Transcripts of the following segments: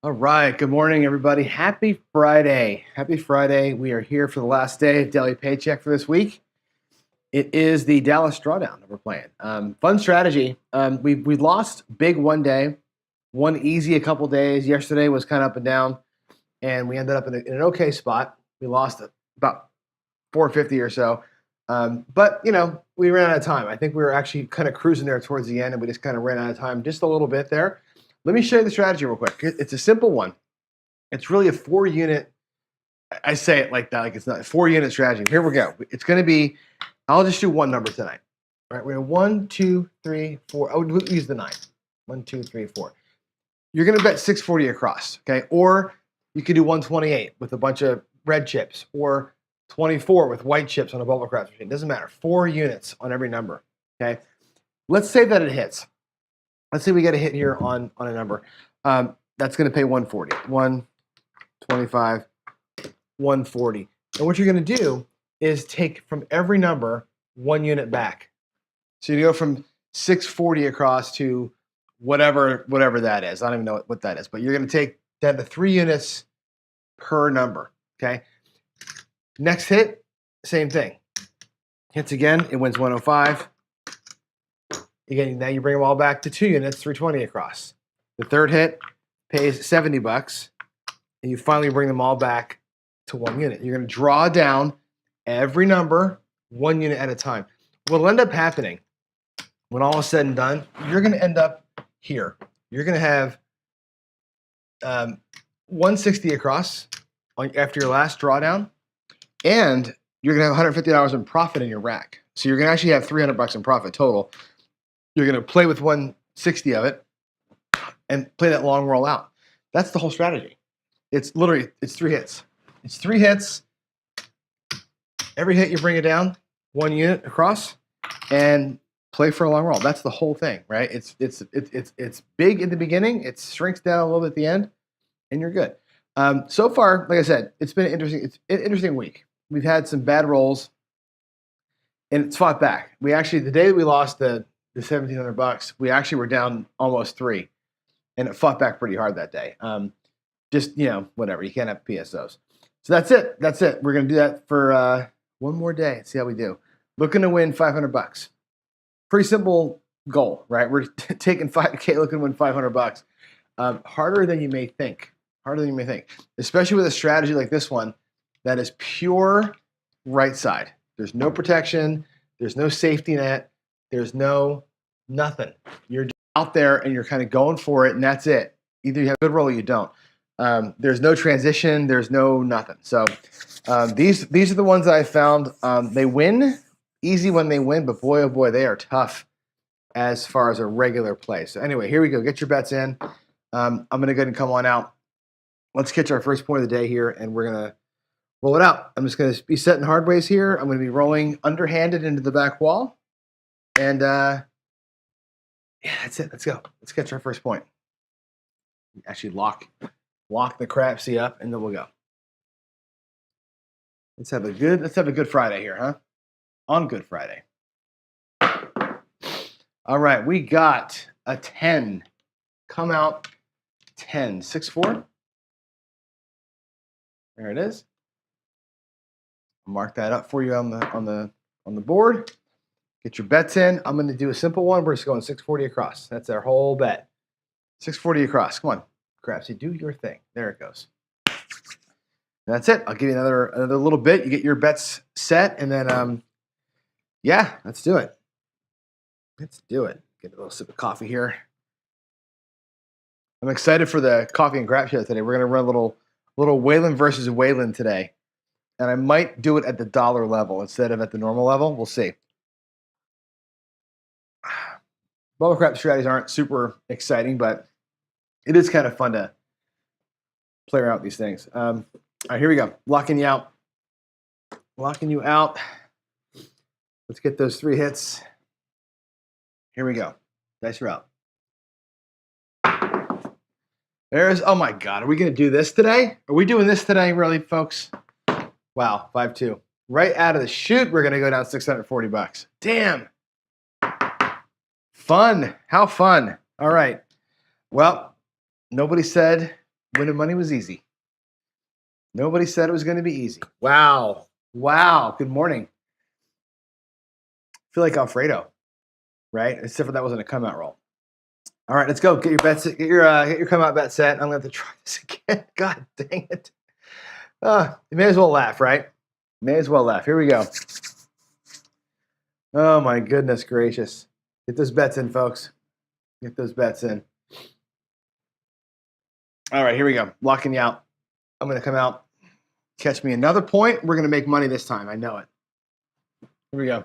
All right. Good morning, everybody. Happy Friday. Happy Friday. We are here for the last day of daily paycheck for this week. It is the Dallas Drawdown that we're playing. Fun strategy. We lost big one day, one easy a couple days. Yesterday was kind of up and down, and we ended up in an okay spot. We lost about 450 or so. But, we ran out of time. I think we were actually kind of cruising there towards the end, and we just kind of ran out of time just a little bit there. Let me show you the strategy real quick. It's a simple one. It's really a 4-unit. I say it like that, like it's not a 4-unit strategy. Here we go. It's going to be, I'll just do one number tonight. All right, we're going to 1, 2, 3, 4. Oh, we'll use the 9. 1, 2, 3, 4. You're going to bet 640 across, okay? Or you could do 128 with a bunch of red chips, or 24 with white chips on a bubble craps machine. Doesn't matter. 4 units on every number, okay? Let's say that it hits. Let's say we get a hit here on a number. That's going to pay 140. 125, 140. And what you're going to do is take from every number 1 unit back. So you go from 640 across to whatever that is. I don't even know what that is, but you're going to take down to 3 units per number, okay? Next hit, same thing. Hits again, it wins 105. Again, now you bring them all back to 2 units, 320 across. The third hit pays $70, and you finally bring them all back to 1 unit. You're going to draw down every number 1 unit at a time. What'll end up happening when all is said and done, you're going to end up here. You're going to have 160 across after your last drawdown, and you're going to have $150 in profit in your rack. So you're going to actually have $300 in profit total. You're going to play with 160 of it and play that long roll out. That's the whole strategy. It's 3 hits. It's 3 hits. Every hit you bring it down 1 unit across and play for a long roll. That's the whole thing, right? It's big in the beginning. It shrinks down a little bit at the end, and you're good. So far, like I said, it's been an interesting week. We've had some bad rolls, and it's fought back. We actually, the day that we lost the $1,700, we actually were down almost 3, and it fought back pretty hard that day. Just, whatever. You can't have PSOs. So that's it. That's it. We're going to do that for one more day. See how we do. Looking to win $500. Pretty simple goal, right? We're taking 5K, looking to win $500. Harder than you may think. Harder than you may think. Especially with a strategy like this one that is pure right side. There's no protection. There's no safety net. There's nothing. You're just out there and you're kind of going for it, and that's it. Either you have a good roll or you don't. There's no transition. There's no nothing. So these are the ones that I found. They win easy when they win, but boy, oh boy, they are tough as far as a regular play. So anyway, here we go. Get your bets in. I'm going to go ahead and come on out. Let's catch our first point of the day here, and we're going to roll it out. I'm just going to be setting hard ways here. I'm going to be rolling underhanded into the back wall. And yeah, that's it. Let's go. Let's catch our first point. Actually lock the Crapsee up, and then we'll go. Let's have a good Friday here, huh? On Good Friday. All right, we got a 10. Come out 10. 6-4. There it is. I'll mark that up for you on the board. Get your bets in. I'm going to do a simple one. We're just going 640 across. That's our whole bet. 640 across. Come on, Crapsee, do your thing. There it goes. That's it. I'll give you another little bit. You get your bets set, and then yeah, let's do it. Let's do it. Get a little sip of coffee here. I'm excited for the coffee and crap show today. We're going to run a little Wayland versus Wayland today, and I might do it at the dollar level instead of at the normal level. We'll see. Bubble crap strategies aren't super exciting, but it is kind of fun to play around with these things. All right, here we go. Locking you out. Locking you out. Let's get those 3 hits. Here we go. Dice route. Oh my God. Are we going to do this today? Are we doing this today, really, folks? Wow, 5-2. Right out of the chute, we're going to go down $640. Damn. Fun. How fun. All right. Well, nobody said winning money was easy. Nobody said it was going to be easy. Wow. Wow. Good morning. I feel like Alfredo, right? Except for that wasn't a come out roll. All right, let's go. Get your bets. Get your come out bet set. I'm going to have to try this again. God dang it. You may as well laugh, right? May as well laugh. Here we go. Oh my goodness gracious. Get those bets in, folks. Get those bets in. All right, here we go. Locking you out. I'm going to come out. Catch me another point. We're going to make money this time. I know it. Here we go.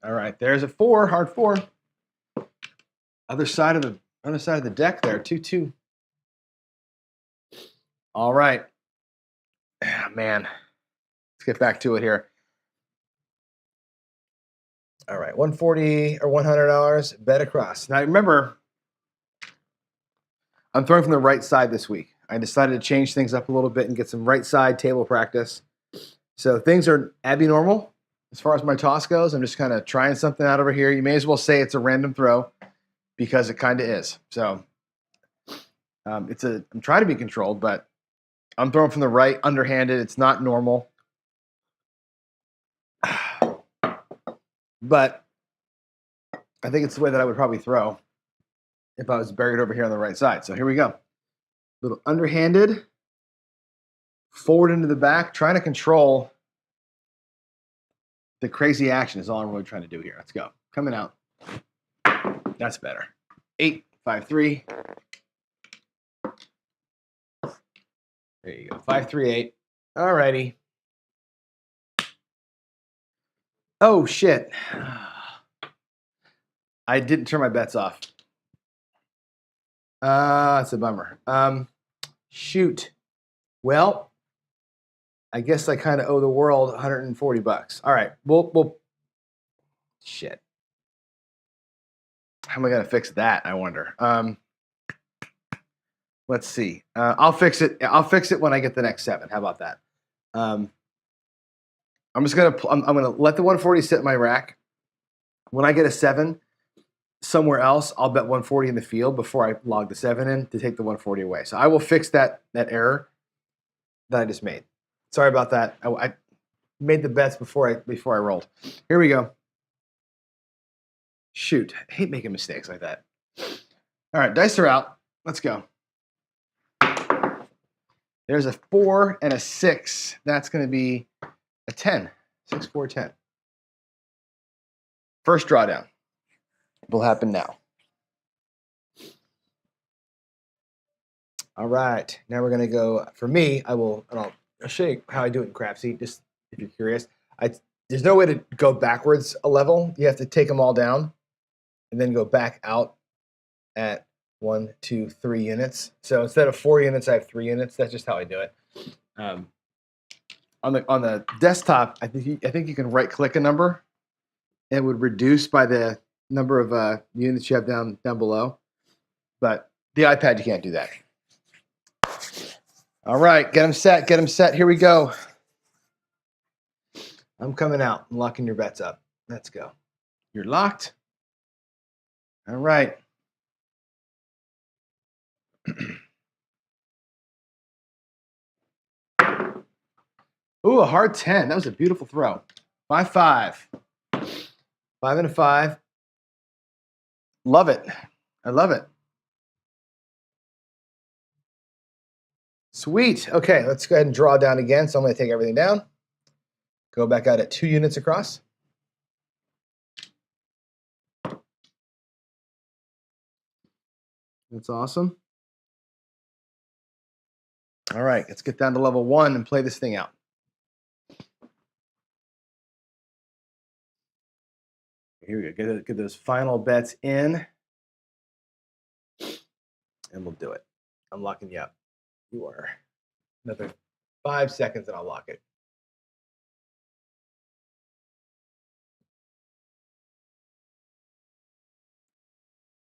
All right, there's a 4, hard 4. Other side of the deck there, 2-2. All right. Man, let's get back to it here. All right, $140 or $100, bet across. Now remember, I'm throwing from the right side this week. I decided to change things up a little bit and get some right side table practice. So things are abnormal as far as my toss goes. I'm just kind of trying something out over here. You may as well say it's a random throw because it kind of is. So I'm trying to be controlled, but I'm throwing from the right, underhanded. It's not normal. But I think it's the way that I would probably throw if I was buried over here on the right side. So here we go. Little underhanded, forward into the back, trying to control the crazy action is all I'm really trying to do here. Let's go. Coming out. That's better. 8, 5, 3. There you go. 5, 3, 8. All righty. Oh, shit. I didn't turn my bets off. That's a bummer. Shoot. Well, I guess I kind of owe the world $140. All right. We'll shit. How am I going to fix that, I wonder? Let's see. I'll fix it. I'll fix it when I get the next 7. How about that? I'm just going to I'm going to let the 140 sit in my rack. When I get a 7 somewhere else, I'll bet 140 in the field before I log the 7 in to take the 140 away. So I will fix that error that I just made. Sorry about that. I made the bets before I rolled. Here we go. Shoot, I hate making mistakes like that. All right, dice are out. Let's go. There's a 4 and a 6. That's going to be a 10. 6, 4, 10. First drawdown will happen now. All right, now we're going to go. For me, I'll show you how I do it in Crapsee, just if you're curious. There's no way to go backwards a level. You have to take them all down and then go back out at 1, 2, 3 units. So instead of 4 units, I have 3 units. That's just how I do it. On the desktop, I think you can right click a number and it would reduce by the number of units you have down below. But the iPad, you can't do that. All right, get them set. Get them set. Here we go. I'm coming out. I'm locking your bets up. Let's go. You're locked. All right. Ooh, a hard 10. That was a beautiful throw. 5, 5. 5 and a 5. Love it. I love it. Sweet. Okay, let's go ahead and draw down again. So I'm going to take everything down. Go back out at 2 units across. That's awesome. All right, let's get down to level 1 and play this thing out. Here we go. Get those final bets in. And we'll do it. I'm locking you up. You are. Another 5 seconds and I'll lock it.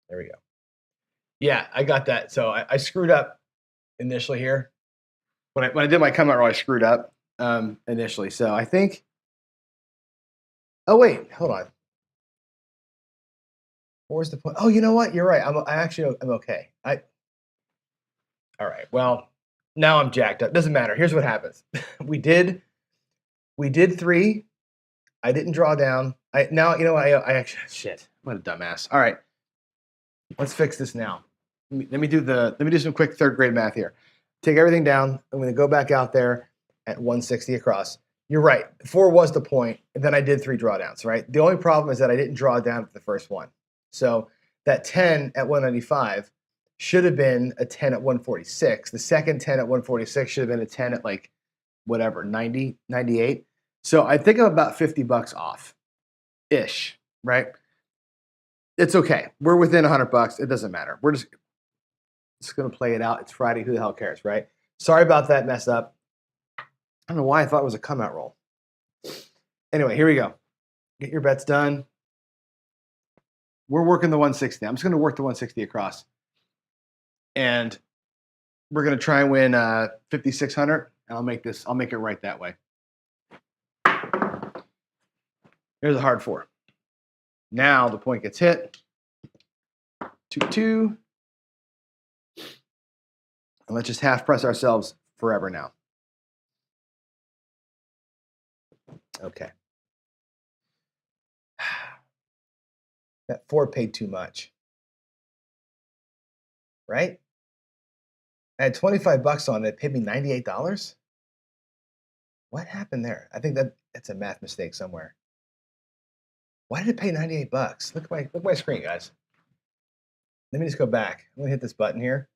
There we go. Yeah, I got that. So I screwed up initially here. When I did my come out roll, I screwed up initially. So I think. Oh wait, hold on. Where's the point? Oh, you know what? You're right. I'm okay. All right. Well, now I'm jacked up. Doesn't matter. Here's what happens. we did 3. I didn't draw down. Now you know what? I actually shit. What a dumbass. All right. Let's fix this now. Let me do some quick third grade math here. Take everything down. I'm going to go back out there at 160 across. You're right. 4 was the point, and then I did 3 drawdowns, right? The only problem is that I didn't draw down for the first one. So that 10 at 195 should have been a 10 at 146. The second 10 at 146 should have been a 10 at like whatever, 90, 98. So I think I'm about $50 off-ish, right? It's okay. We're within $100. It doesn't matter. We're just going to play it out. It's Friday. Who the hell cares, right? Sorry about that mess up. I don't know why I thought it was a come out roll. Anyway, here we go. Get your bets done. We're working the 160. I'm just going to work the 160 across. And we're going to try and win 5,600. And I'll make it right that way. Here's a hard 4. Now the point gets hit. 2-2. And let's just half press ourselves forever now. Okay. That 4 paid too much. Right? I had $25 on it. It paid me $98. What happened there? I think that's a math mistake somewhere. Why did it pay $98? Look at my screen, guys. Let me just go back. I'm gonna hit this button here.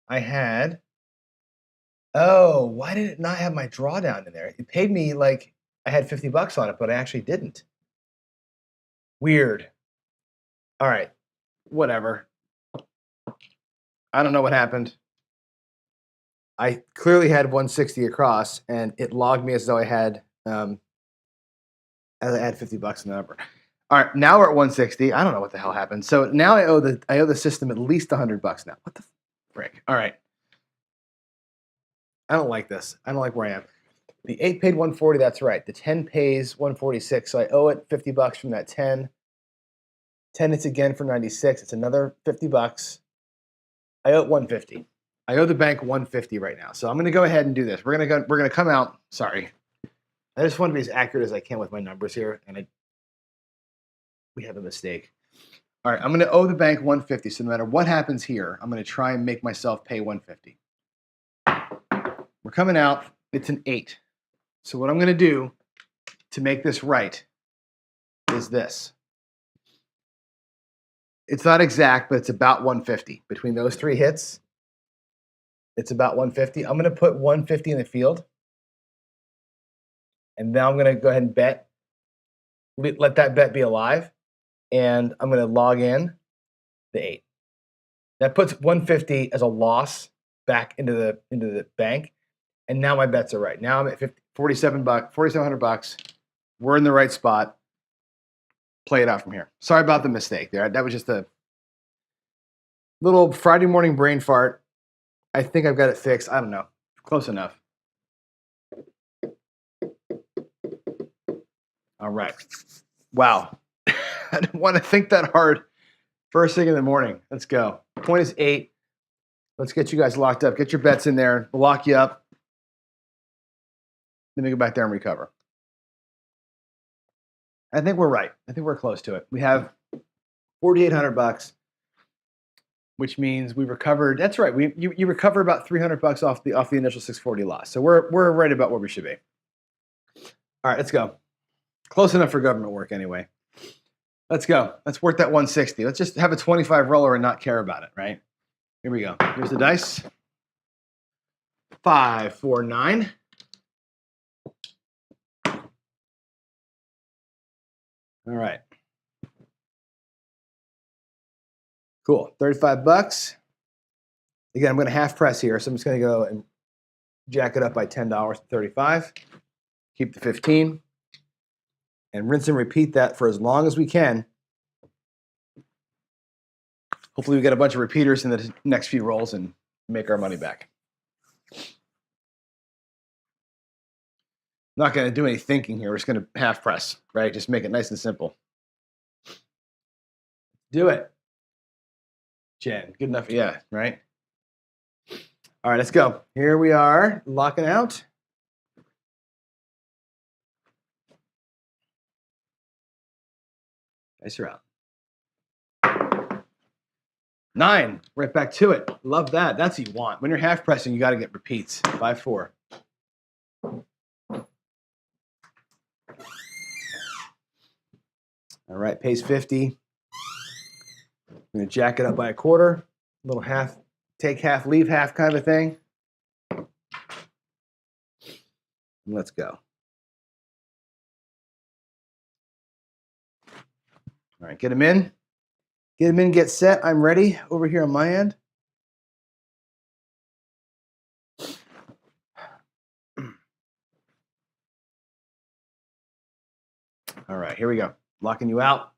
I had. Oh, why did it not have my drawdown in there? It paid me like I had $50 on it, but I actually didn't. Weird. All right, whatever. I don't know what happened. I clearly had 160 across, and it logged me as though I had $50 in the number. All right, now we're at 160. I don't know what the hell happened. So now I owe the system at least $100 now. What the frick? All right. I don't like this. I don't like where I am. The 8 paid 140. That's right. The 10 pays 146. So I owe it $50 from that 10. 10 hits again for 96. It's another $50. I owe it 150. I owe the bank 150 right now. So I'm going to go ahead and do this. We're going to come out. Sorry. I just want to be as accurate as I can with my numbers here, and we have a mistake. All right, I'm going to owe the bank 150. So no matter what happens here, I'm going to try and make myself pay 150. We're coming out. It's an 8. So what I'm going to do to make this right is this. It's not exact, but it's about 150. Between those 3 hits, it's about 150. I'm going to put 150 in the field. And now I'm going to go ahead and bet. Let that bet be alive. And I'm going to log in the 8. That puts 150 as a loss back into the bank. And now my bets are right. Now I'm at $4,700. We're in the right spot. Play it out from here. Sorry about the mistake there. That was just a little Friday morning brain fart. I think I've got it fixed. I don't know. Close enough. All right. Wow. I didn't want to think that hard first thing in the morning. Let's go. Point is 8. Let's get you guys locked up. Get your bets in there. We'll lock you up. Let me go back there and recover. I think we're right. I think we're close to it. We have $4,800, which means we recovered. That's right. You recover about $300 off the initial 640 loss. So we're right about where we should be. All right, let's go. Close enough for government work anyway. Let's go. Let's work that 160. Let's just have a 25 roller and not care about it, right? Here we go. Here's the dice. 5, 4, 9. All right. Cool. $35. Again, I'm going to half press here, so I'm just going to go and jack it up by $10 to 35. Keep the 15. And rinse and repeat that for as long as we can. Hopefully we get a bunch of repeaters in the next few rolls and make our money back. I'm not going to do any thinking here. We're just going to half press, right? Just make it nice and simple. Do it. Jen, good enough. Yeah, right? All right, let's go. Here we are, locking out. Dice are out. 9, right back to it. Love that. That's what you want. When you're half pressing, you got to get repeats. 5, 4. All right, pays 50. I'm going to jack it up by a quarter. A little half, take half, leave half kind of a thing. Let's go. All right, get them in. Get them in, get set. I'm ready over here on my end. All right, here we go. Locking you out.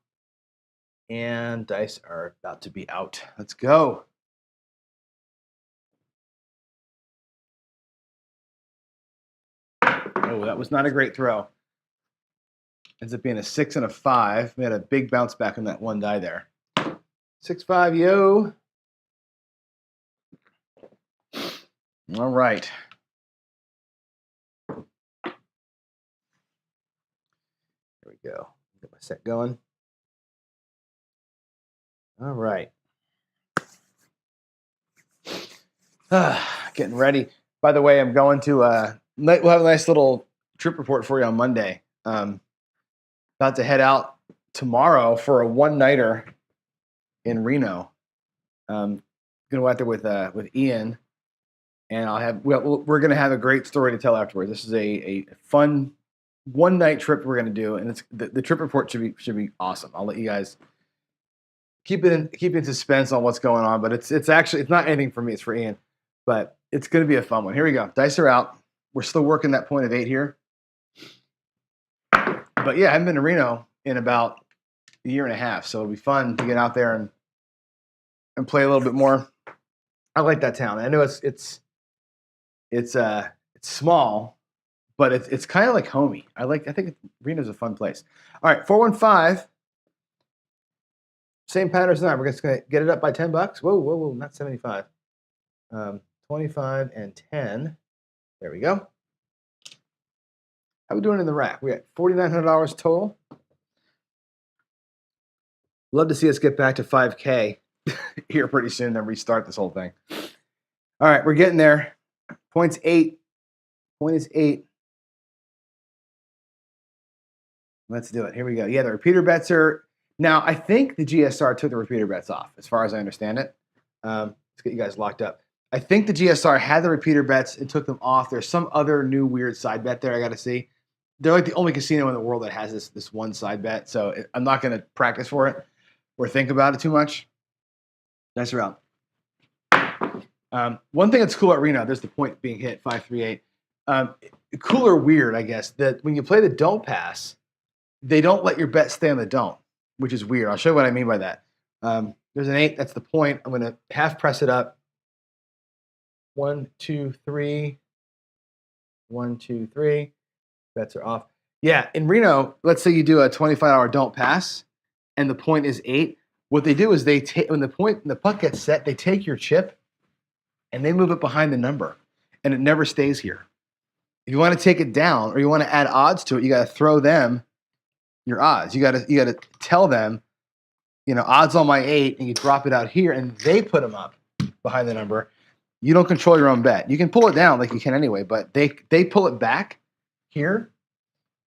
And dice are about to be out. Let's go. Oh, that was not a great throw. Ends up being a 6 and a 5. We had a big bounce back on that one die there. 6, 5, yo. All right. There we go. Get my set going. All right. Getting ready. By the way, I'm going to, we'll have a nice little trip report for you on Monday. About to head out tomorrow for a one-nighter in Reno. Going to go out there with Ian, and we're going to have a great story to tell afterwards. This is a fun one-night trip we're going to do, and it's the trip report should be awesome. I'll let you guys keep it in suspense on what's going on, but it's not anything for me. It's for Ian, but it's going to be a fun one. Here we go. Dice are out. We're still working that point of 8 here. But yeah, I haven't been to Reno in about a year and a half, so it'll be fun to get out there and play a little bit more. I like that town. I know it's small, but it's kind of like homey. I think Reno's a fun place. All right, 415. Same pattern as now. We're just gonna get it up by $10. Whoa, not 75. 25 and 10. There we go. How are we doing in the rack? We got $4,900 total. Love to see us get back to 5K here pretty soon, then restart this whole thing. All right, we're getting there. Point's 8. Point is 8. Let's do it. Here we go. Yeah, the repeater bets are... Now, I think the GSR took the repeater bets off, as far as I understand it. Let's get you guys locked up. I think the GSR had the repeater bets and took them off. There's some other new weird side bet there I got to see. They're like the only casino in the world that has this one side bet, so I'm not going to practice for it or think about it too much. Nice round. One thing that's cool at Reno, there's the point being hit, 5-3-8. Cool or weird, I guess, that when you play the don't pass, they don't let your bet stay on the don't, which is weird. I'll show you what I mean by that. There's an 8. That's the point. I'm going to half press it up. 1, 2, 3. 1, 2, 3. Bets are off. Yeah, in Reno, let's say you do a $25 don't pass, and the point is 8. What they do is they take when the puck gets set, they take your chip, and they move it behind the number, and it never stays here. If you want to take it down or you want to add odds to it, you got to throw them your odds. You got to tell them, odds on my 8, and you drop it out here, and they put them up behind the number. You don't control your own bet. You can pull it down like you can anyway, but they pull it back here,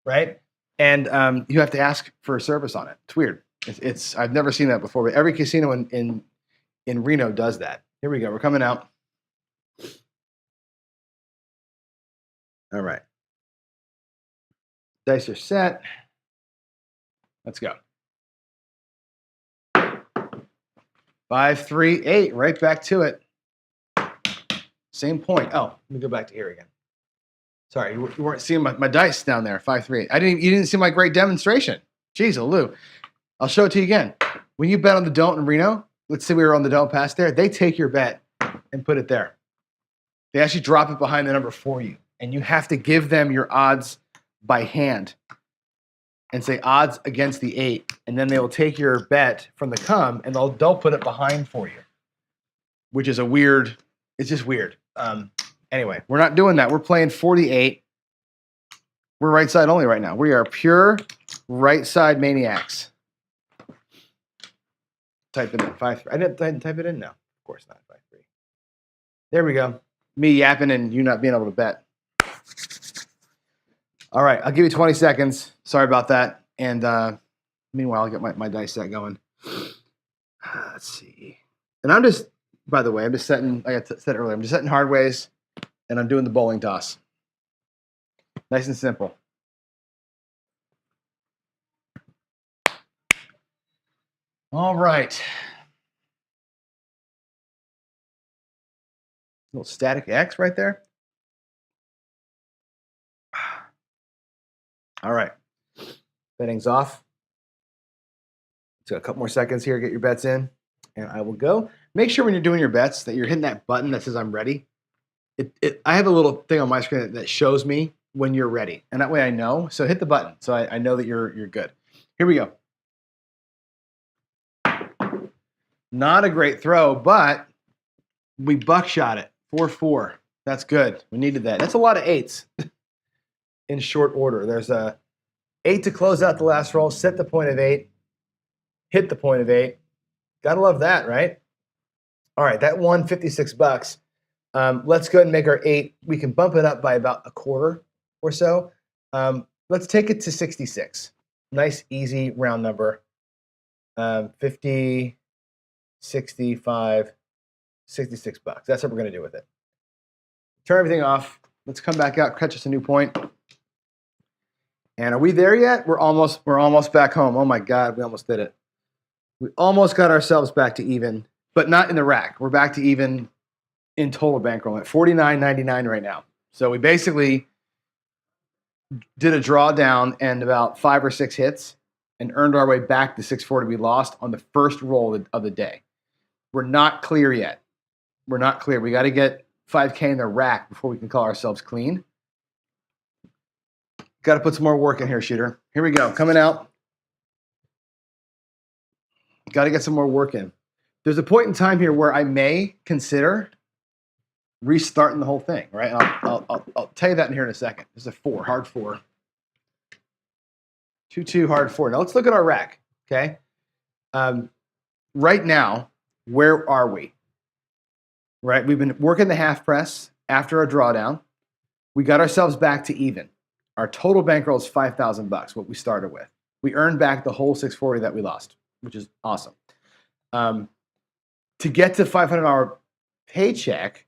right? And you have to ask for a service on it. It's weird. I've never seen that before, but every casino in Reno does that. Here we go. We're coming out. All right. Dice are set. Let's go. 5, 3, 8. Right back to it. Same point. Oh, let me go back to here again. Sorry, you weren't seeing my dice down there. 5, 3, 8. You didn't see my great demonstration. Jeez, Lou. I'll show it to you again. When you bet on the don't in Reno, let's say we were on the don't pass there, they take your bet and put it there. They actually drop it behind the number for you, and you have to give them your odds by hand. and say odds against the 8, and then they'll take your bet from the come and they'll put it behind for you, which is it's just weird. Anyway, we're not doing that. We're playing 48. We're right side only right now. We are pure right side maniacs. Type it in, 5-3. I didn't type it in now. Of course not, 5-3. There we go. Me yapping and you not being able to bet. All right, I'll give you 20 seconds. Sorry about that. And meanwhile, I'll get my dice set going. Let's see. And I'm just, by the way, I'm just setting, I said earlier, I'm just setting hard ways, and I'm doing the bowling toss. Nice and simple. All right. Little static X right there. All right. Betting's off. Let's got a couple more seconds here. Get your bets in, and I will go. Make sure when you're doing your bets that you're hitting that button that says I'm ready. I have a little thing on my screen that shows me when you're ready, and that way I know. So hit the button so I know that you're good. Here we go. Not a great throw, but we buckshot it. 4-4. That's good. We needed that. That's a lot of 8s in short order. There's a 8 to close out the last roll, set the point of 8, hit the point of 8. Gotta love that, right? All right, that won $56. Let's go ahead and make our 8. We can bump it up by about a quarter or so. Let's take it to 66. Nice, easy round number. 50, 65, $66. That's what we're going to do with it. Turn everything off. Let's come back out, catch us a new point. And are we there yet? We're almost back home. Oh my God, we almost did it. We almost got ourselves back to even, but not in the rack. We're back to even in total bankroll at $49.99 right now. So we basically did a drawdown and about 5 or 6 hits and earned our way back to 640 we lost on the first roll of the day. We're not clear yet. We're not clear. We got to get 5K in the rack before we can call ourselves clean. Got to put some more work in here, shooter. Here we go. Coming out. Got to get some more work in. There's a point in time here where I may consider restarting the whole thing, right? I'll tell you that in here in a second. This is a 4, hard 4. 2-2, hard 4. Now let's look at our rack, okay? Right now, where are we? Right, we've been working the half press after our drawdown. We got ourselves back to even. Our total bankroll is $5,000, what we started with. We earned back the whole 640 that we lost, which is awesome. To get to $500 paycheck,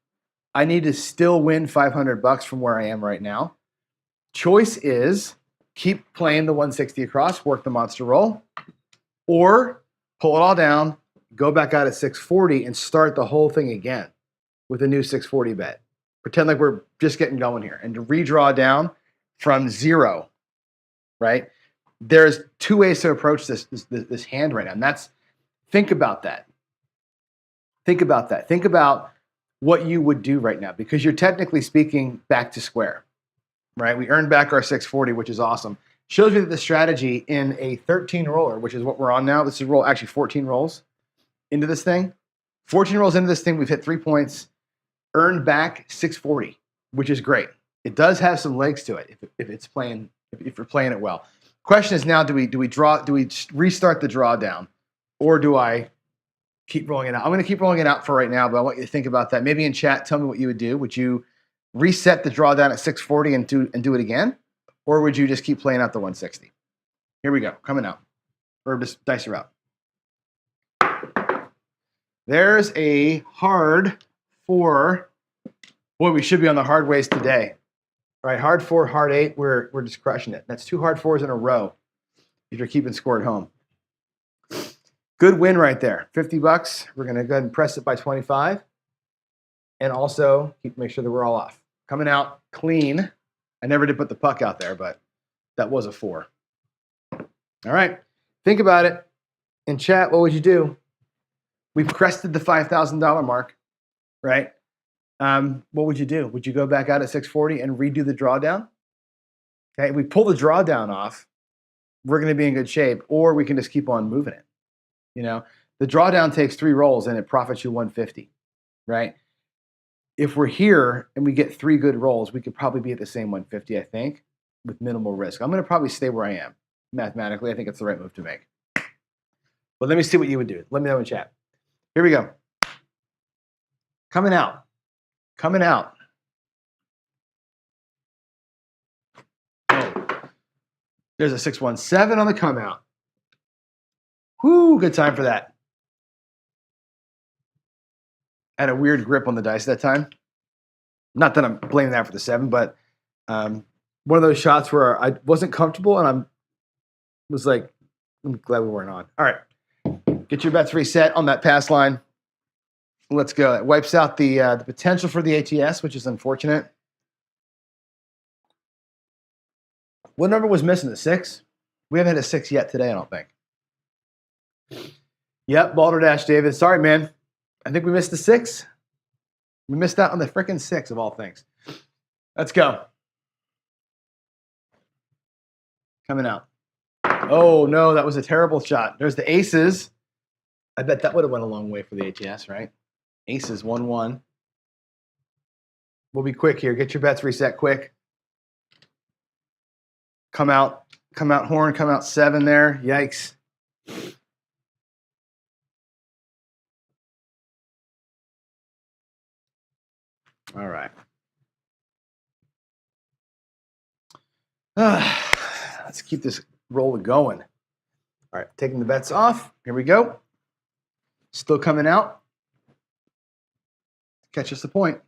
I need to still win $500 from where I am right now. Choice is keep playing the 160 across, work the monster roll, or pull it all down, go back out at 640 and start the whole thing again with a new 640 bet. Pretend like we're just getting going here and to redraw down from 0, right? There's 2 ways to approach this hand right now. And that's, think about that. Think about that. Think about what you would do right now because you're technically speaking back to square, right? We earned back our 640, which is awesome. Shows me that the strategy in a 13 roller, which is what we're on now, this is roll actually 14 rolls into this thing. 14 rolls into this thing, we've hit 3 points, earned back 640, which is great. It does have some legs to it if it's playing, if you're playing it well. Question is now, do we restart the drawdown, or do I keep rolling it out? I'm going to keep rolling it out for right now, but I want you to think about that. Maybe in chat, tell me what you would do. Would you reset the drawdown at 640 and do it again, or would you just keep playing out the 160? Here we go, coming out, or just dice her out. There's a hard 4. Boy, we should be on the hard ways today. All right, hard 4, hard 8, we're just crushing it. That's 2 hard 4s in a row if you're keeping score at home. Good win right there, $50. We're gonna go ahead and press it by 25. And also make sure that we're all off. Coming out clean. I never did put the puck out there, but that was a 4. All right, think about it. In chat, what would you do? We've crested the $5,000 mark, right? What would you do? Would you go back out at 640 and redo the drawdown? Okay, we pull the drawdown off. we're going to be in good shape, or we can just keep on moving it. You know, the drawdown takes 3 rolls and it profits you 150, right? If we're here and we get 3 good rolls, we could probably be at the same 150, I think, with minimal risk. I'm going to probably stay where I am. Mathematically, I think it's the right move to make. But let me see what you would do. Let me know in chat. Here we go. Coming out. Coming out. Oh, there's a 617 on the come out. Whoo, good time for that. I had a weird grip on the dice that time. Not that I'm blaming that for the 7, but one of those shots where I wasn't comfortable and was like, I'm glad we weren't on. All right. Get your bets reset on that pass line. Let's go. It wipes out the potential for the ATS, which is unfortunate. What number was missing? The 6? We haven't had a 6 yet today, I don't think. Yep, Balderdash, David. Sorry, man. I think we missed the 6. We missed out on the frickin' 6 of all things. Let's go. Coming out. Oh, no, that was a terrible shot. There's the aces. I bet that would have went a long way for the ATS, right? Aces, 1-1. We'll be quick here. Get your bets reset quick. Come out horn, come out 7 there. Yikes. All right. Let's keep this roll going. All right, taking the bets off. Here we go. Still coming out. Catch us the point.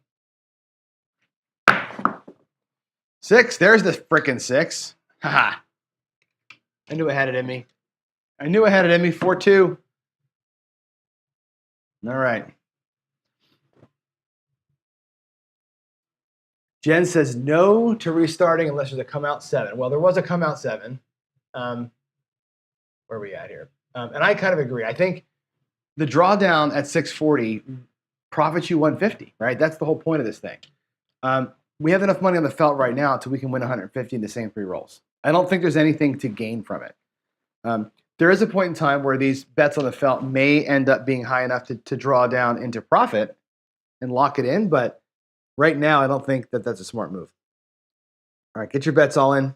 6. There's the frickin' 6. Haha. I knew I had it in me. 4-2. All right. Jen says no to restarting unless there's a come out 7. Well, there was a come out 7. Where are we at here? And I kind of agree. I think the drawdown at 640 profits you 150, right? That's the whole point of this thing. We have enough money on the felt right now until we can win 150 in the same 3 rolls. I don't think there's anything to gain from it. There is a point in time where these bets on the felt may end up being high enough to draw down into profit and lock it in, but right now I don't think that that's a smart move. All right, get your bets all in.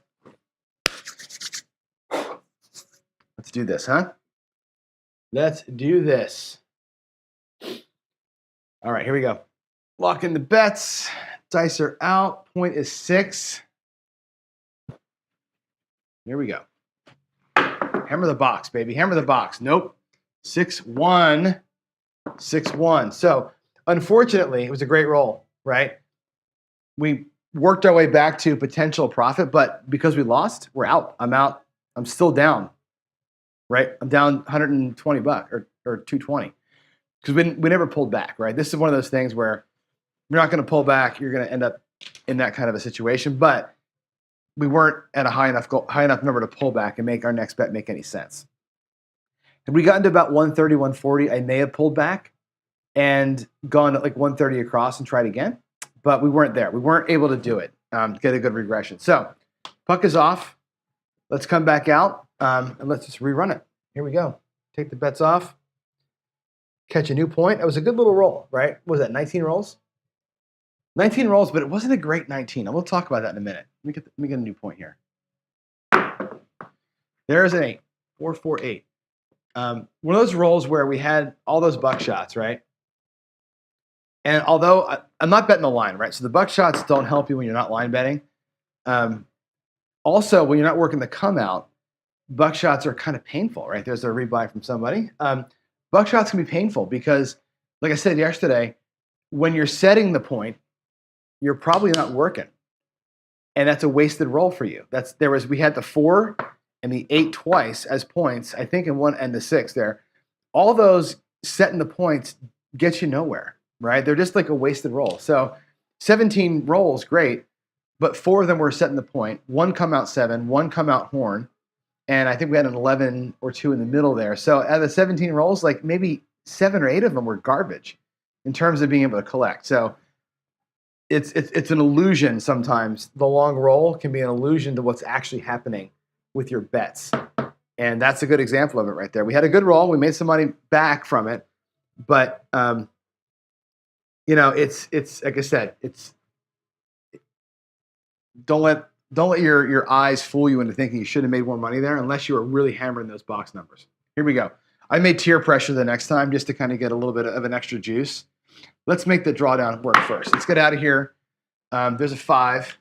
Let's do this, huh? Let's do this. All right, here we go. Lock in the bets. Dice are out. Point is 6. Here we go. Hammer the box, baby. Hammer the box. Nope. 6-1. 6-1. So, unfortunately, it was a great roll, right? We worked our way back to potential profit, but because we lost, we're out. I'm out. I'm still down, right? I'm down 120 bucks or 220 because we never pulled back, right? This is one of those things where you're not going to pull back. You're going to end up in that kind of a situation, but we weren't at a high enough number to pull back and make our next bet make any sense. Had we gotten to about 130, 140, I may have pulled back and gone at like 130 across and tried again, but we weren't there. We weren't able to do it, get a good regression. So puck is off. Let's come back out and let's just rerun it. Here we go. Take the bets off. Catch a new point. It was a good little roll, right? What was that, 19 rolls? 19 rolls, but it wasn't a great 19. And we'll talk about that in a minute. Let me get a new point here. There's an 8. 4-4-8. One of those rolls where we had all those buckshots, right? And although I'm not betting the line, right? So the buckshots don't help you when you're not line betting. Also, when you're not working the come out, buckshots are kind of painful, right? There's a rebuy from somebody. Buckshots can be painful because, like I said yesterday, when you're setting the point, you're probably not working. And that's a wasted roll for you. We had the 4 and the 8 twice as points, I think in one and the 6 there. All those setting the points get you nowhere, right? They're just like a wasted roll. So 17 rolls, great, but 4 of them were setting the point. 1 come out 7, 1 come out horn, and I think we had an 11 or 2 in the middle there. So out of the 17 rolls, like maybe 7 or 8 of them were garbage in terms of being able to collect. So it's an illusion sometimes. The long roll can be an illusion to what's actually happening with your bets. And that's a good example of it right there. We had a good roll. We made some money back from it. But, it's like I said, don't let your eyes fool you into thinking you should have made more money there unless you were really hammering those box numbers. Here we go. I made tier pressure the next time just to kind of get a little bit of an extra juice. Let's make the drawdown work first. Let's get out of here. There's a 5,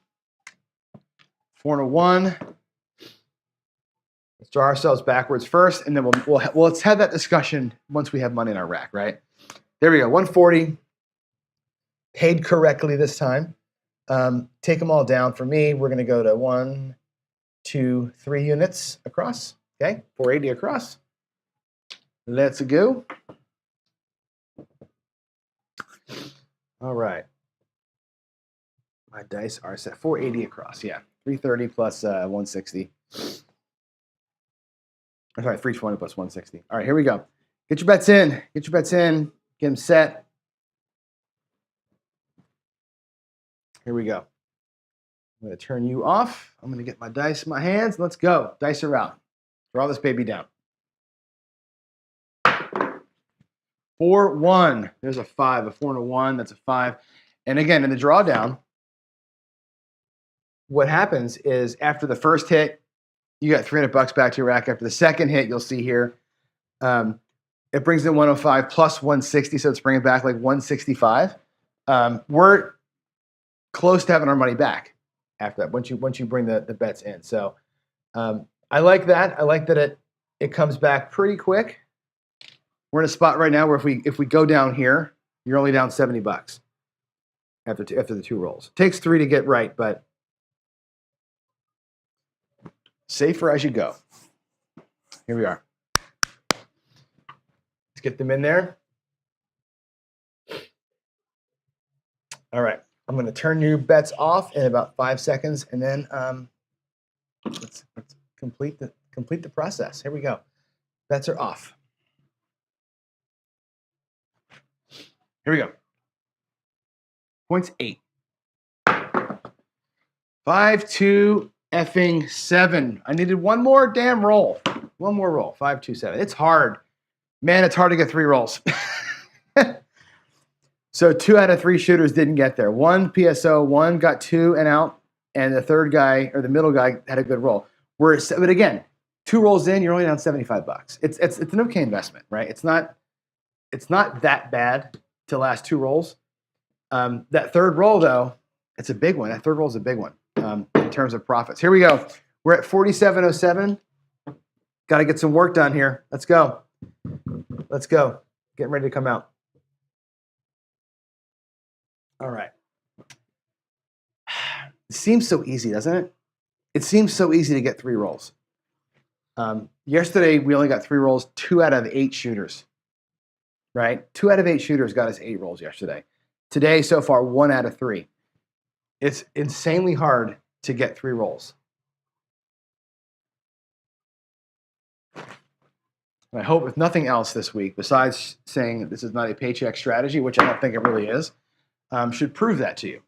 4 and a 1. Let's draw ourselves backwards first, and then let's have that discussion once we have money in our rack, right? There we go. 140. Paid correctly this time. Take them all down. For me, we're going to go to 1, 2, 3 units across. Okay, 480 across. Let's go. All right. My dice are set 480 across. Yeah, 330 plus 160. I'm sorry, 320 plus 160. All right, here we go. Get your bets in. Get your bets in. Get them set. Here we go. I'm going to turn you off. I'm going to get my dice in my hands. Let's go. Dice are out. Draw this baby down. 4, 1. There's a 5. A 4 and a 1. That's a 5. And again, in the drawdown, what happens is after the first hit, you got $300 back to your rack. After the second hit, you'll see here, it brings in 105 plus 160, so it's bringing back like 165. We're close to having our money back after that once you bring the bets in. So I like that. I like that it comes back pretty quick. We're in a spot right now where if we go down here, you're only down $70 after the 2 rolls. It takes 3 to get right, but safer as you go. Here we are. Let's get them in there. All right. I'm going to turn your bets off in about 5 seconds, and then let's complete the process. Here we go. Bets are off. Here we go. Points 8. 5, 2, effing 7. I needed one more damn roll. One more roll. 5, 2, 7. It's hard. Man, it's hard to get 3 rolls. So 2 out of 3 shooters didn't get there. 1 PSO, 1 got 2 and out, and the third guy or the middle guy had a good roll. But again, 2 rolls in, you're only down $75. It's an okay investment, right? It's not that bad to last 2 rolls. That third roll though, it's a big one. That third roll is a big one in terms of profits. Here we go. We're at 4707. Got to get some work done here. Let's go. Let's go. Getting ready to come out. All right. It seems so easy, doesn't it? It seems so easy to get 3 rolls. Yesterday, we only got 3 rolls, 2 out of 8 shooters, right? 2 out of 8 shooters got us 8 rolls yesterday. Today, so far, 1 out of 3. It's insanely hard to get 3 rolls. And I hope, if nothing else this week, besides saying that this is not a paycheck strategy, which I don't think it really is, should prove that to you.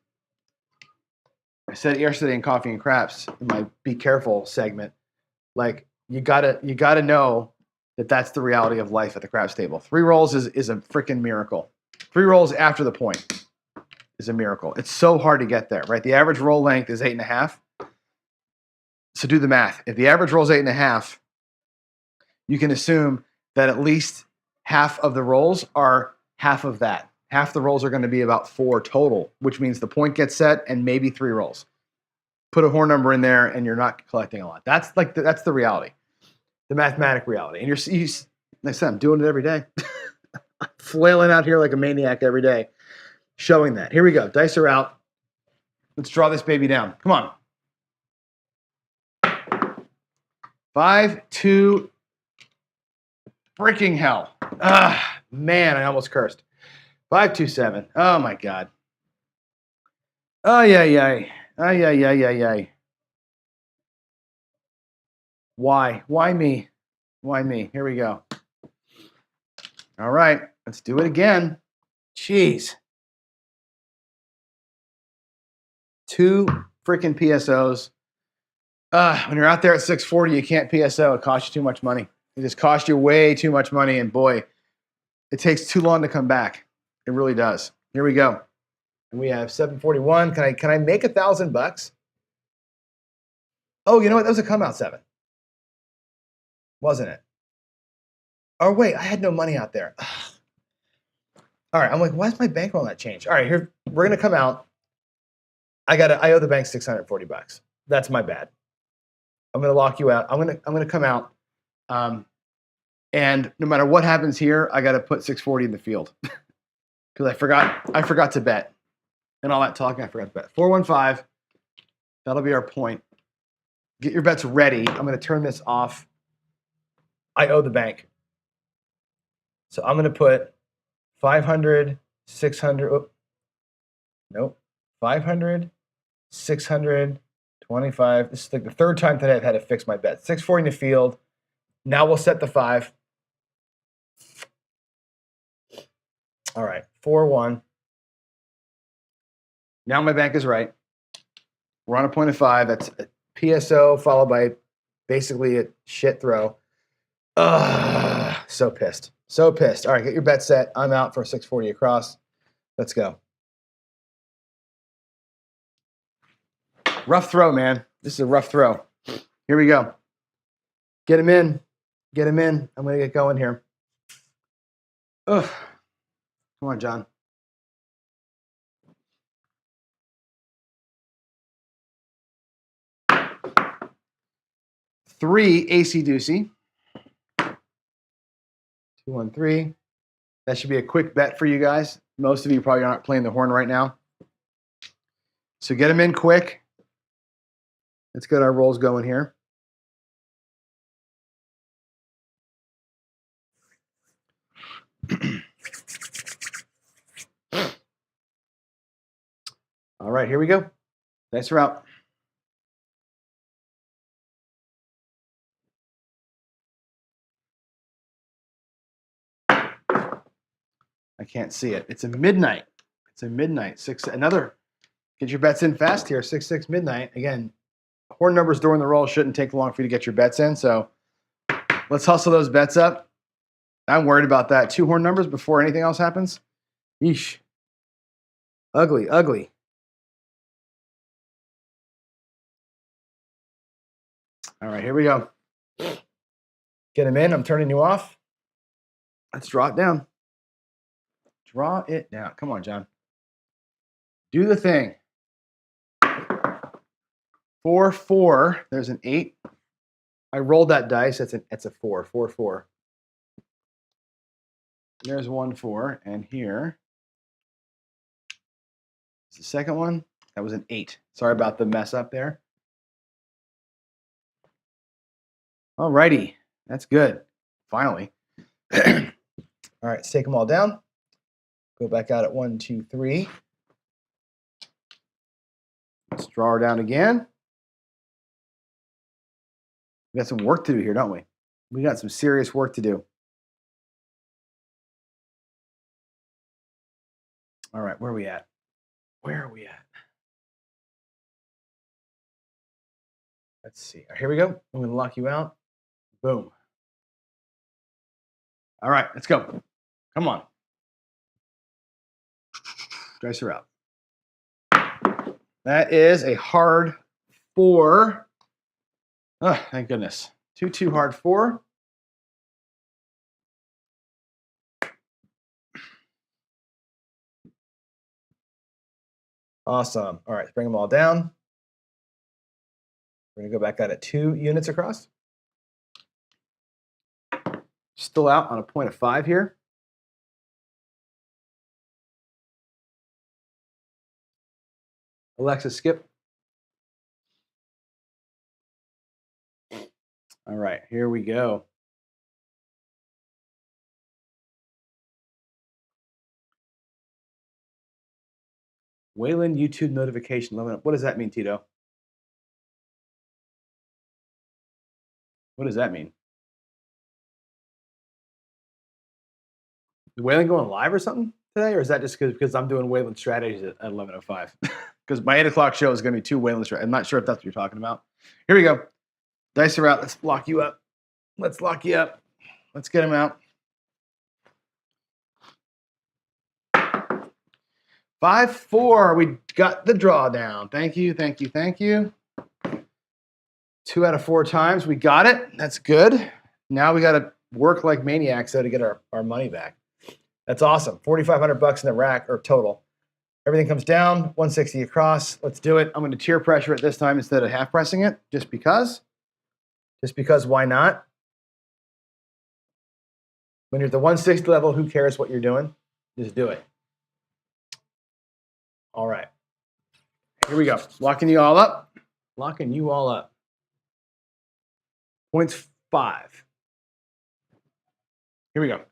I said yesterday in Coffee and Craps, in my Be Careful segment, like you gotta know that that's the reality of life at the craps table. 3 rolls is a freaking miracle. 3 rolls after the point is a miracle. It's so hard to get there, right? The average roll length is 8.5. So do the math. If the average roll is 8.5, you can assume that at least half of the rolls are half of that. Half the rolls are going to be about 4 total, which means the point gets set and maybe 3 rolls. Put a horn number in there and you're not collecting a lot. That's the reality, the mathematic reality. And like I said, I'm doing it every day. I'm flailing out here like a maniac every day, showing that. Here we go. Dice are out. Let's draw this baby down. Come on. 5, 2, freaking hell. Man, I almost cursed. 5, 2, 7. Oh my God. Oh yeah. Why? Why me? Why me? Here we go. All right, let's do it again. Jeez. 2 freaking PSOs. When you're out there at 640, you can't PSO. It costs you too much money. It just costs you way too much money. And boy, it takes too long to come back. It really does. Here we go. And we have 741. Can I make $1,000? Oh, you know what? That was a come out 7. Wasn't it? Oh, wait, I had no money out there. All right, I'm like, why is my bankroll not changed? All right, here, we're going to come out. I owe the bank $640. That's my bad. I'm going to lock you out. I'm going to come out. And no matter what happens here, I got to put 640 in the field because I forgot to bet. And all that talking, I forgot to bet. 415. That'll be our point. Get your bets ready. I'm going to turn this off. I owe the bank. So I'm going to put 500, 600. Oh, nope. 500, 600, 25. This is like the third time today I've had to fix my bet. 640 in the field. Now we'll set the 5. All right. 4-1. Now my bank is right. We're on a point of 5. That's a PSO followed by basically a shit throw. So pissed. So pissed. All right, get your bet set. I'm out for 640 across. Let's go. Rough throw, man. This is a rough throw. Here we go. Get him in. Get him in. I'm going to get going here. Ugh. Come on, John. Three AC-deucey. 2-1-3. That should be a quick bet for you guys. Most of you probably aren't playing the horn right now. So get them in quick. Let's get our rolls going here. All right, here we go. Nice route. I can't see it. It's a midnight. It's a midnight. Another. Get your bets in fast here. 6-6 midnight. Again, horn numbers during the roll shouldn't take long for you to get your bets in. So let's hustle those bets up. I'm worried about that. 2 horn numbers before anything else happens. Yeesh. Ugly, ugly. All right, here we go. Get him in. I'm turning you off. Let's draw it down. Draw it down. Come on, John. Do the thing. 4-4. There's an 8. I rolled that dice. That's a 4. 4-4. There's 1-4. And here is the second one. That was an 8. Sorry about the mess up there. All righty. That's good. Finally. All right, let's take them all down. Go back out at 1, 2, 3. Let's draw her down again. We got some work to do here, don't we? We got some serious work to do. All right, where are we at? Where are we at? Let's see. Here we go. I'm going to lock you out. Boom. All right, let's go. Come on. Dice her out. That is a hard 4. Oh, thank goodness. 2-2 hard 4. Awesome. All right, let's bring them all down. We're going to go back out at 2 units across. Still out on a point of 5 here. Alexa, skip. All right, here we go. Wayland YouTube notification. What does that mean, Tito? What does that mean? Is Wayland going live or something today? Or is that just because I'm doing Wayland strategies at 11:05? because my 8 o'clock show is going to be too winless. I'm not sure if that's what you're talking about. Here we go. Dice are out. Let's lock you up. Let's lock you up. Let's get them out. 5-4. We got the drawdown. Thank you, thank you, thank you. 2 out of 4 times. We got it. That's good. Now we got to work like maniacs though to get our money back. That's awesome. $4,500 in the rack or total. Everything comes down. 160 across. Let's do it. I'm going to tier pressure it this time instead of half pressing it, just because. Just because. Why not? When you're at the 160 level, who cares what you're doing? Just do it. All right. Here we go. Locking you all up. Locking you all up. Points 5. Here we go.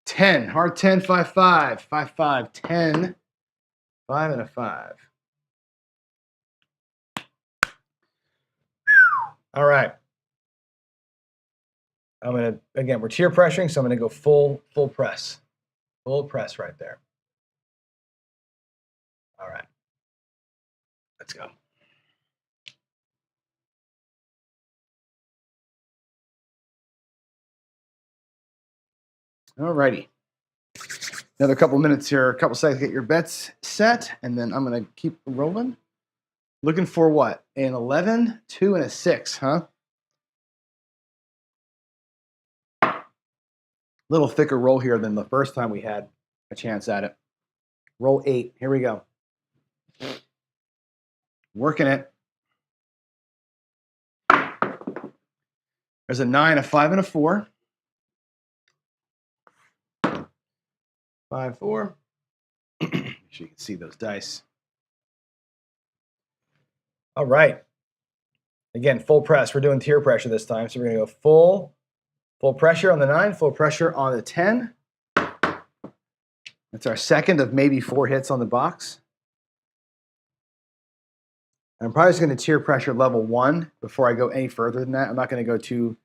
10. Hard 10, 5, 5. 5, 5, 10. 5 and a 5. All right. I'm going to, again, we're tier pressuring, so I'm going to go full press. Full press right there. All right. Let's go. All righty. Another couple minutes here, a couple seconds to get your bets set, and then I'm going to keep rolling. Looking for what? An 11, 2, and a 6, huh? Little thicker roll here than the first time we had a chance at it. Roll 8. Here we go. Working it. There's a 9, a 5, and a 4. 5, 4. Make sure you can see those dice. All right. Again, full press. We're doing tier pressure this time, so we're going to go full pressure on the 9, full pressure on the 10. That's our second of maybe 4 hits on the box. I'm probably just going to tier pressure level 1 before I go any further than that. I'm not going to go too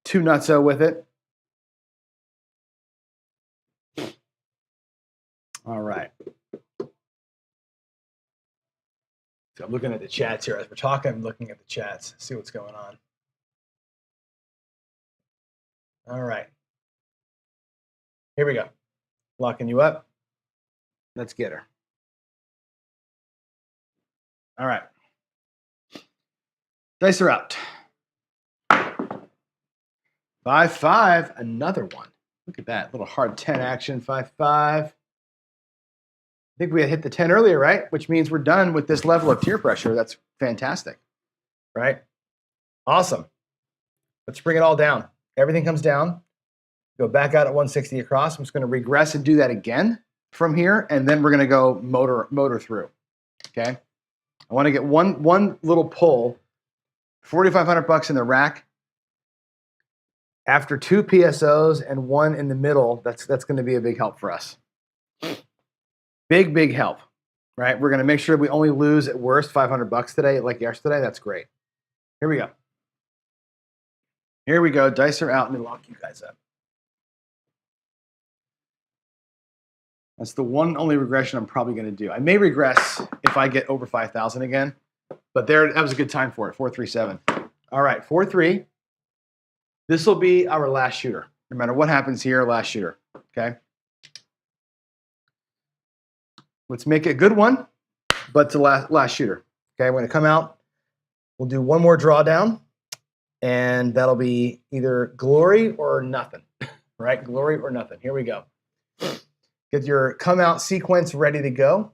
nutso with it. All right. So I'm looking at the chats here. As we're talking, I'm looking at the chats, see what's going on. All right. Here we go. Locking you up. Let's get her. All right. Dice are out. 5, 5. Another one. Look at that. Little hard 10 action. 5, 5. I think we had hit the 10 earlier, right? Which means we're done with this level of tier pressure. That's fantastic, right? Awesome. Let's bring it all down. Everything comes down. Go back out at 160 across. I'm just going to regress and do that again from here, and then we're going to go motor through. Okay. I want to get one little pull. $4,500 in the rack. After 2 PSOs and 1 in the middle, that's going to be a big help for us. Big help, right? We're going to make sure we only lose at worst $500 today, like yesterday. That's great. Here we go. Here we go. Dice are out. Let me lock you guys up. That's the one only regression I'm probably going to do. I may regress if I get over 5,000 again, but that was a good time for it. 437. All right, 4-3. This will be our last shooter. No matter what happens here, last shooter. Okay. Let's make it a good one, but to last shooter. Okay, I'm going to come out. We'll do one more drawdown, and that'll be either glory or nothing, right? Glory or nothing. Here we go. Get your come out sequence ready to go,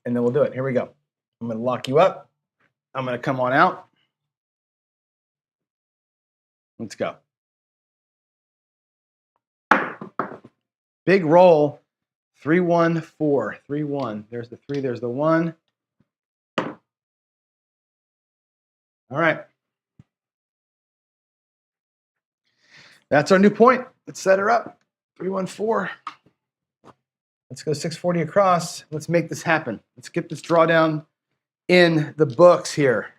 and then we'll do it. Here we go. I'm going to lock you up. I'm going to come on out. Let's go. Big roll, 3-1-4, 3-1. There's the 3, there's the 1. All right. That's our new point. Let's set her up. 3-1-4. Let's go 640 across. Let's make this happen. Let's get this drawdown in the books here.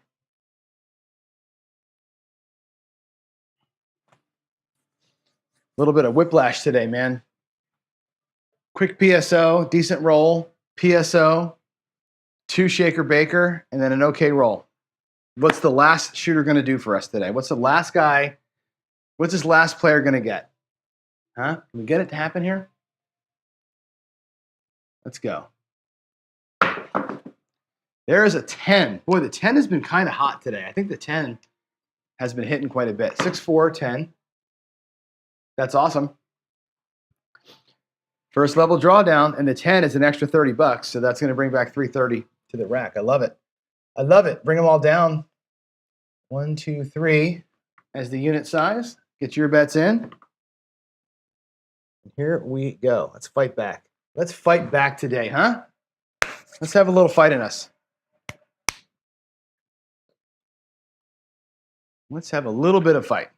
little bit of whiplash today, man. Quick PSO, decent roll, PSO, 2 shaker baker, and then an okay roll. What's the last shooter going to do for us today? What's the last guy? What's this last player going to get? Huh? Can we get it to happen here? Let's go. There is a 10. Boy, the 10 has been kind of hot today. I think the 10 has been hitting quite a bit. 6-4, 10. That's awesome. First level drawdown, and the 10 is an extra $30, so that's going to bring back $330 to the rack. I love it. I love it. Bring them all down. 1, 2, 3 as the unit size. Get your bets in. Here we go. Let's fight back. Let's fight back today, huh? Let's have a little fight in us. Let's have a little bit of fight.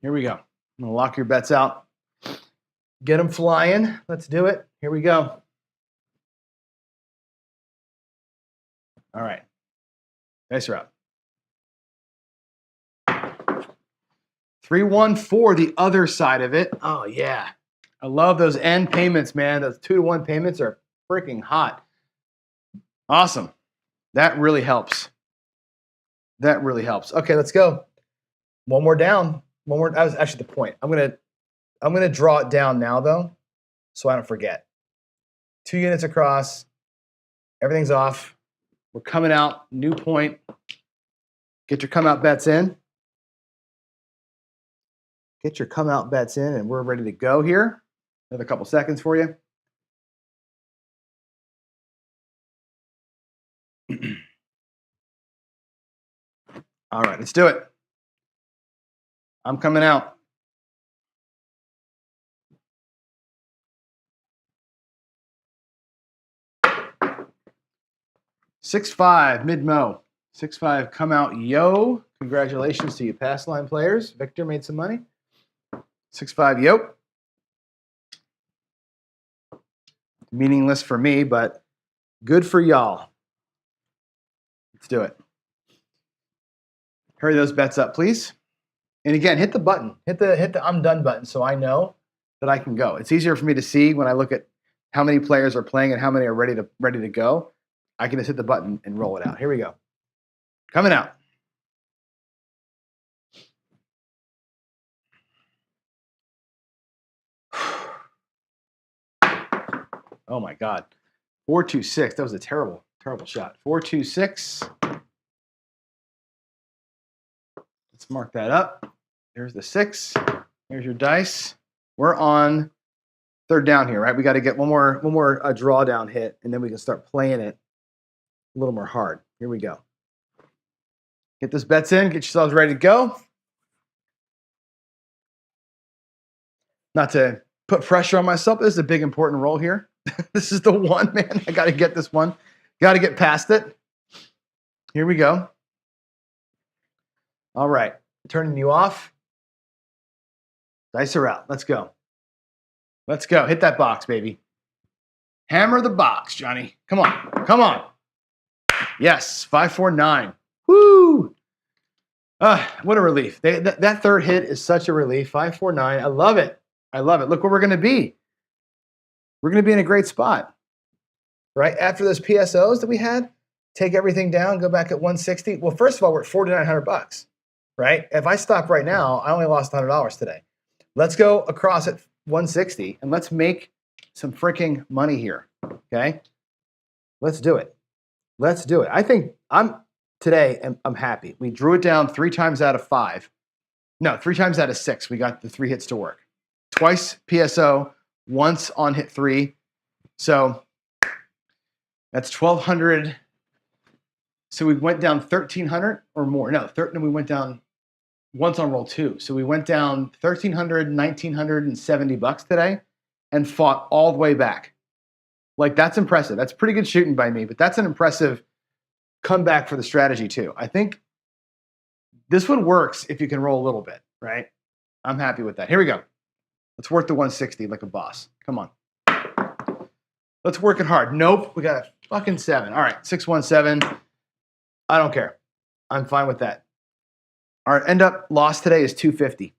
Here we go. I'm going to lock your bets out. Get them flying. Let's do it. Here we go. All right. Dice are up. 3-1-4, the other side of it. Oh, yeah. I love those end payments, man. Those 2-to-1 payments are freaking hot. Awesome. That really helps. That really helps. Okay, let's go. One more down. One more. That was actually the point. I'm gonna draw it down now though, so I don't forget. 2 units across. Everything's off. We're coming out. New point. Get your come out bets in. Get your come out bets in, and we're ready to go here. Another couple seconds for you. All right, let's do it. I'm coming out. $6-5 mid-mo. 6-5 come out yo. Congratulations to you pass line players. Victor made some money. 6-5 yo. Meaningless for me, but good for y'all. Let's do it. Hurry those bets up, please. And again, hit the button. Hit the I'm done button so I know that I can go. It's easier for me to see when I look at how many players are playing and how many are ready to go. I can just hit the button and roll it out. Here we go. Coming out. Oh my God. 4-2-6. That was a terrible, terrible shot. 4-2-6. Let's mark that up. There's the 6. There's your dice. We're on third down here, right? We got to get one more drawdown hit, and then we can start playing it a little more hard. Here we go. Get those bets in. Get yourselves ready to go. Not to put pressure on myself. This is a big, important roll here. This is the one, man. I got to get this one. Got to get past it. Here we go. All right. Turning you off. Dice are out. Let's go. Let's go. Hit that box, baby. Hammer the box, Johnny. Come on. Come on. Yes. 5-4-9. Woo. What a relief. That third hit is such a relief. 5-4-9. I love it. I love it. Look where we're going to be. We're going to be in a great spot. Right? After those PSOs that we had, take everything down, go back at 160. Well, first of all, we're at $4,900. Right? If I stop right now, I only lost $100 today. Let's go across at 160 and let's make some freaking money here. Okay? Let's do it. Let's do it. I think I'm happy. We drew it down 3 times out of 5. No, 3 times out of 6. We got the 3 hits to work. Twice PSO, once on hit 3. So that's 1,200. So we went down 1,300 or more. No, we went down once on roll 2. So we went down $1,300, $1,970 today and fought all the way back. Like, that's impressive. That's pretty good shooting by me, but that's an impressive comeback for the strategy too. I think this one works if you can roll a little bit, right? I'm happy with that. Here we go. Let's work the 160 like a boss. Come on. Let's work it hard. Nope, we got a fucking 7. All right, 617. I don't care. I'm fine with that. Our end up loss today is 250,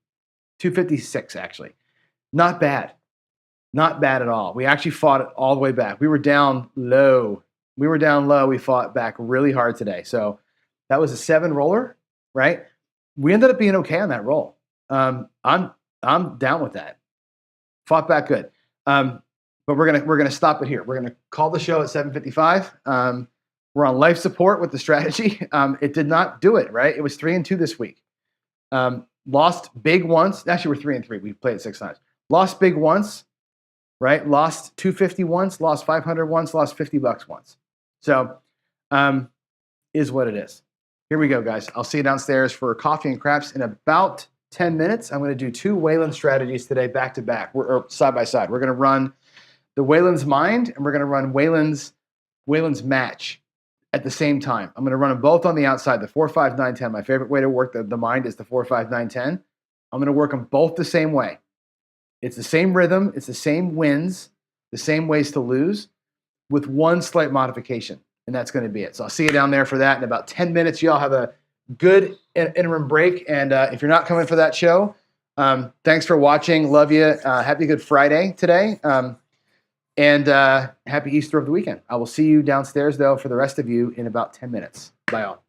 256 actually. Not bad. Not bad at all. We actually fought it all the way back. We were down low. We fought back really hard today. So that was a 7 roller, right? We ended up being okay on that roll. I'm down with that. Fought back good. But we're gonna stop it here. We're gonna call the show at 7:55. We're on life support with the strategy. It did not do it, right? It was 3-2 this week. Lost big once. Actually, we're 3-3. We played 6 times. Lost big once, right? Lost 250 once, lost 500 once, lost $50 once. So is what it is. Here we go, guys. I'll see you downstairs for coffee and craps in about 10 minutes. I'm going to do 2 Wayland strategies today back to back, or side by side. We're going to run the Wayland's Mind, and we're going to run Wayland's Match at the same time. I'm going to run them both on the outside, the 4, 5, 9, 10. My favorite way to work the mind is the 4, 5, 9, 10. I'm going to work them both the same way. It's the same rhythm. It's the same wins, the same ways to lose, with one slight modification, and that's going to be it. So I'll see you down there for that in about 10 minutes. Y'all have a good interim break, and if you're not coming for that show, thanks for watching. Love you. Happy Good Friday today. And happy Easter of the weekend. I will see you downstairs, though, for the rest of you in about 10 minutes. Bye, all.